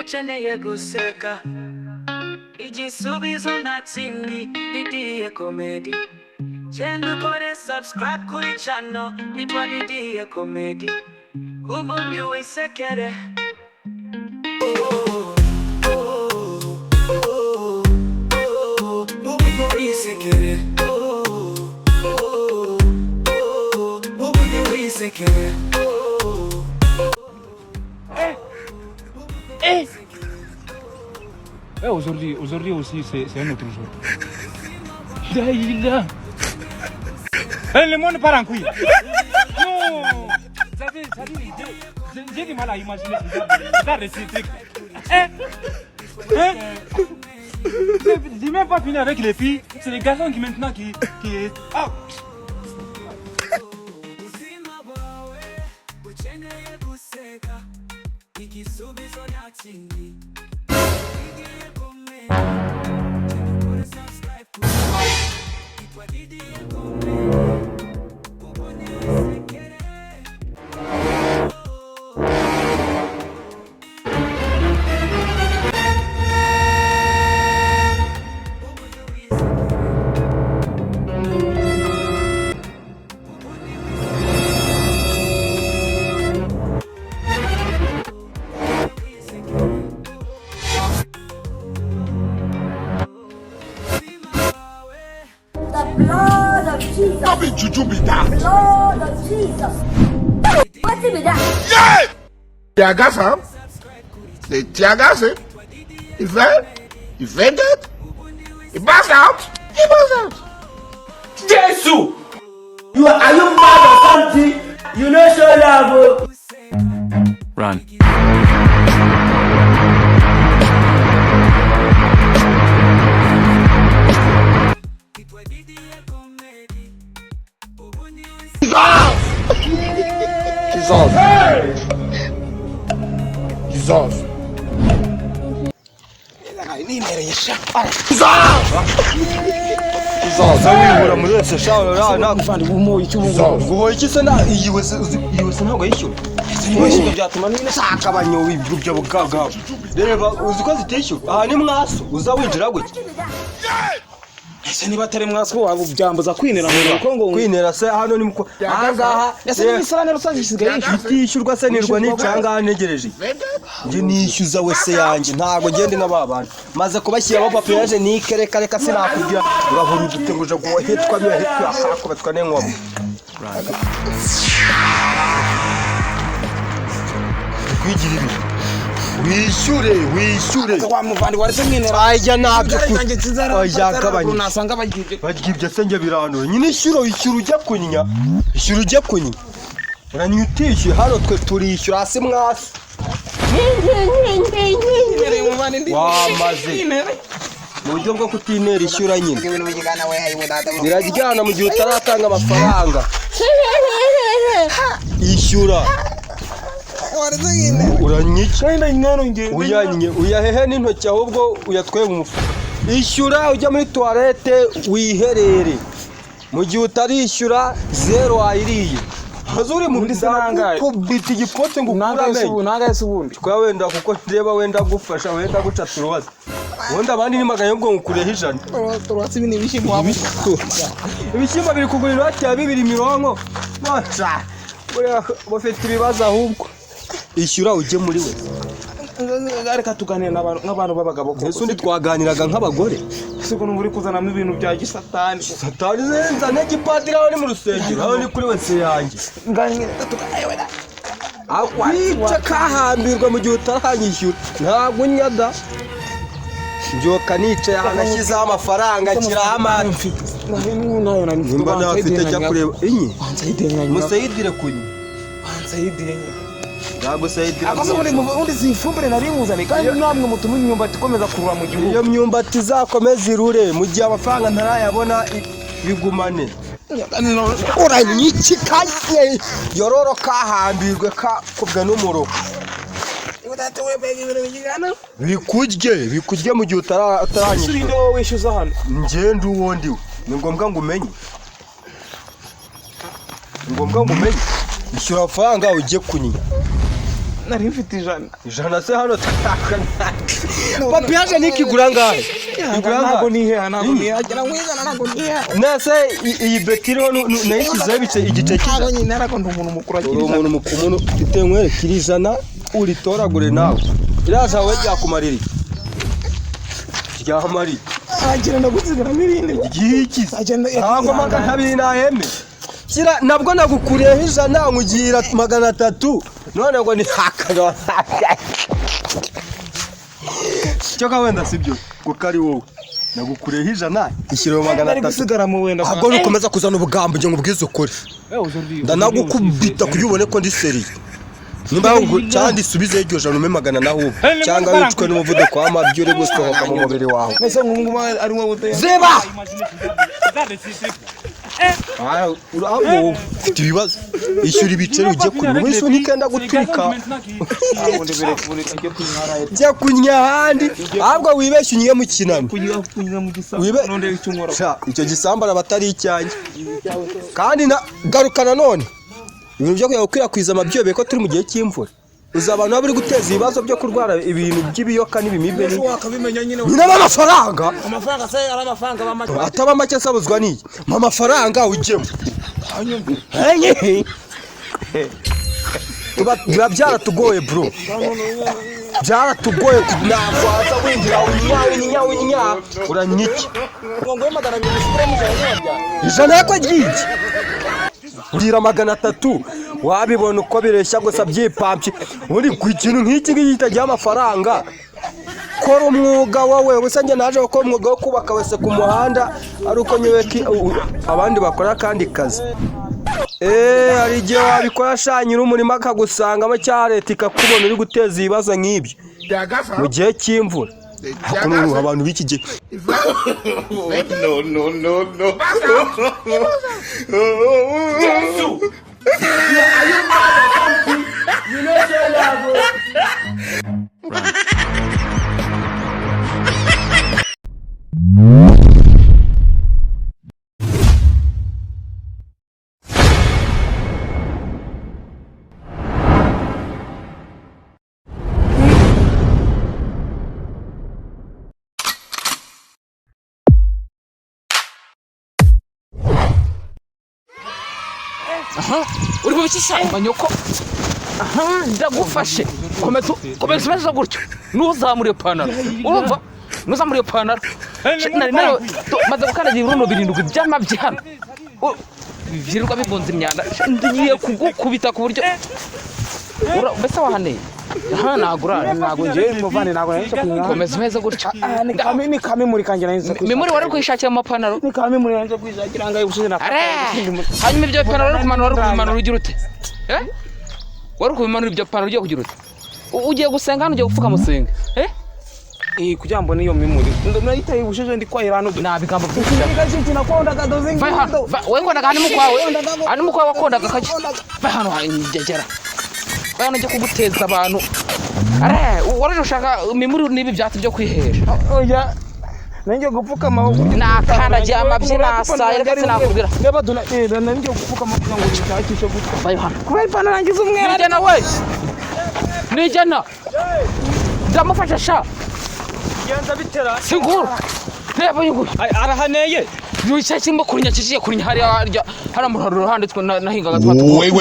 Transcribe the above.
ukeneye guseka igisubizo natsingi Didier Comedy genda ukore subscribe kuri channel yitwa Didier Comedy ubundi wisekere Aujourd'hui aussi, c'est un autre jour. Daïla. Le monde part en couille. Non. Ça dit, j'ai du mal à imaginer regarde ces trucs. J'ai même pas fini avec les filles. C'est les garçons qui maintenant qui... Ah. Blood of Jesus. How did Juju be that? Blood of Jesus. What's it be that? Yeah! Tear gas, huh? They tear gas, eh? He fell. He fainted. He passed out. He passed out. Jesus! Are you mad or something? You know so love. Run. Jesus. Ese niba atari mwaso wabo byambuza kwinera mu Kongo kwinera se hano ni muko ahangaha ese n'ibisarane rusange gisigaye itishyurwa se nirwa nicanga ntegereje nje nishyuza wese yanjye ntago ngende n'ababana maze kubashyira abo papa yaje nikereka reka sinakubwira urahura udutenguje ngo hetwa biya hetwa akakobatwa n'enkomo kwigirira wishyure wa muvandi waretse mwinera ajya nabyo oya kabanye nasanga bagibye senge birano nyine ishyuro ujya kunyinya ishyuro ujya kunyinya uranyutishe hano twe turishyura hasi mwasi wamaze mu buryo bwo kutinera ishyura nyine biraryana mu gihe utaratanga amafaranga ishyura uranyica uyahehe n'intoki ahubwo uyatwenge umufuka ishyura ujya muri toilette wiherere mu gihe utarishyura zero wayiriye hazuri mu ndisanga kubita igipote ngo nanga ubundi kwa wenda kuko ndeba wenda gufasha wenda guca turubaza wenda abandi ni magana yo ngukureho ijana turwatsi ibindi bishimwe wabo ibishyimbo biri kugurira cya 200 bacha bafite ibibazo ahubwo ishyura ujye muri we areka tuganira n'abantu babagabo ko ese undi twaganiraga nk'abagore siko n'uri kuzanamo ibintu bya gisatani zenza n'gipadira aho ni mu rusengero aho ni kuri wese yanjye nganire tugayewe akwica kahambirwa mu gihe utaranyishyura ntabwo nyada njoka nicaye ahanashyizeho amafaranga kiraho amani nimba nafite cya kureba inyi musayidire kunyi ntabwo sayidire ubundi zifumbire nari muzane kandi namwe mutuma imyumbati ikomeza kurura mu gihugu iyo myumbati izakomeza irure mu gihe amafaranga ntarayabona bigumane uranyikikaye yororo kahambirwe kakubwe n'umuroko bikurye mu gihe utaranyishyura wowe wishyuza hano ngende uwo ndiwe ni ngombwa ngo umenye ishyura amafaranga ujye kunyinya nari mfite ijana. Ijana se hano taka. Papi yaje nikigura ngahe? Ntabwo niheha, ntabwo niheha. Ngwizana ntabwo niheha. Nase iyi betiro nayishyizeho igice kiza. Ntabwo nyine narakunda umuntu mukuru agira ijana. Umuntu mukuru itenwere kirizana uritoragure nawe. Iraza we ryakumarira iki? Ryahamari. Agenda ndagusigara mirinde. Igiki? Agenda ntabwo magana abiri naheme. Kira nabwo nagukuriyeho ijana nkugira 300 none ngo ni hakana. Cyo ka wenda sibyo kuko ari wowe nagukuriyeho ijana ishyiraho 300 gusigara mu wenda. ahubwo nukomeza kuzana ubugambo nge ngubwize ukuri ndanagukubita kuyubone ko ndi seri nimba ngo cyandi subize iryo jana ume 100 naho cyangwa wicwe n'umuvuduko w'amabyo uri gusohoka mu mubiri wawe. Nese ngo ari wowe uteye. Zeba uraho tibibazo ishyura ibiceri ujye kuri wese unikenda gutwika jya kunya handi ahubwo wibeshye unyiye mu kinani icyo gisambara batari icyanjye kandi garukana none ibintu byo gukwirakwiza amabyobe ko turi mu gihe cy'imvura uza abantu bari guteza ibibazo byo kurwara ibintu by'ibiyoka n'ibimibe nyine amafaranga se ari amafaranga bamake ataba make sabuzwa niye amafaranga ujyemo biba byaratugoye bro byaratugoye nagwaza winjira unya uranyiki ijana yako ryiki urira 300 wabibona uko bireshya gusa byipampye uri ku kintu nk'iki gitajya amafaranga kora umwuga wawe usange naje ko umwuga wo kubaka wese ku muhanda ari uko nyeweki abandi bakora kandi kazi hari igihe wabikora shanyira umurimo akagusangamo cya leta ikakubona uri guteza ibibazo nk'ibyo mu gihe cy'imvura hakuno abantu b'iki gihe no uri bubikisha banyoko ndagufashe komeza gutyo ntuzamure ipantaro urumva ntuzamure ipantaro nari nayo maze gukandagira uruno birindwi by'amabyi hano byirirwa bibunze imyanda ngiye kugukubita ku buryo mbese wahaneye ntabwo ngiye muvane ntabwo nahise kunywa komeza gutyo ni kame muri kanjye nahise memori wari kwishakira mu mapantaro ni kame muri nahise kwishakira ngaye ubusize na hanyuma ibyo bipantaro wari kubimanura ugira ute wari kubimanura ibyo bipantaro ugiye kugira ute ugiye gusenga hano ugiye gupfuka musenga kugira ngo niyo memori ndayitaye ubusheje ndi kwahira hano nabigambo byinshi nakondaga doze we kondaga hano mukwawe wakondaga kake hano ngegera bano njye kuguteza abantu waraje ushaka memori nibi byatsi byo kwihesha oya nanjye gupfuka amaboko nakandagiye amabyi nasaye reka sinakubwira reba nanjye gupfuka amaboko ngo nshakishe gutya bayo hano kuba ipana nangize umwera nijana we nijana ndamufasha sha Genza bitera. Siguro. Reba yugo. Arahaneye. Yucya kimwe kurinyakishije kurinya hariya hari mu ruhande nahingaga twatu. Wait.